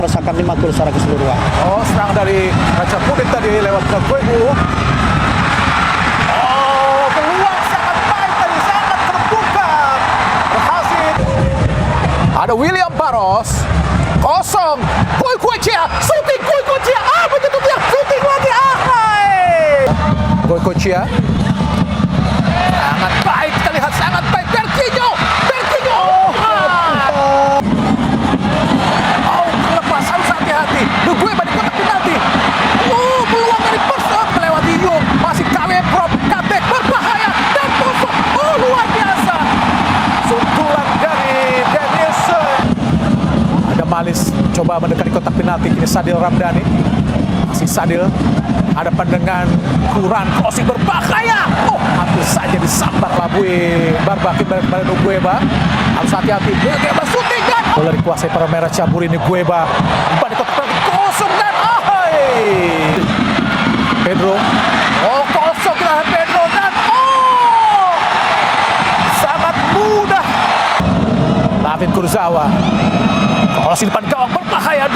Rasakan 50 secara keseluruhan. Oh, serang dari Raja Pudit tadi lewat ke Guebu. Oh, peluang sangat baik tadi, sangat terbuka. Berhasil. Ada William Barros. Kosong. Koi Kocia. Shooting Koi Kocia. Ah, begitu dia. Shooting lagi. Ah, hai. Koi Kocia. Sangat baik. Kita lihat sangat baik. Berkinyo. Berkinyo. Oh, lepas. Harus hati-hati. Gue balik kotak penalti. Oh, peluang dari Persib melewati Yung. Masih KW Prop. Katek berbahaya. Dan kosong. Oh, luar biasa. Sundulan dari Denielson. Ada Malis coba mendekati kotak penalti. Kini Sadil Ramdhani. Masih Sadil. Hadapan dengan Kuran. Crossing berbahaya. Oh, hampir saja disambar Labui. Barbakin balik pada Gueba. Harus hati-hati. Gueba syuting dan bola dikuasai para merah cabur ini. Gueba. Balik kotak penalti. Kosong dan Pedro. Oh, kosong kita Pedro dan sangat mudah. David Kurzawa. Crossing depan gawang berbahaya.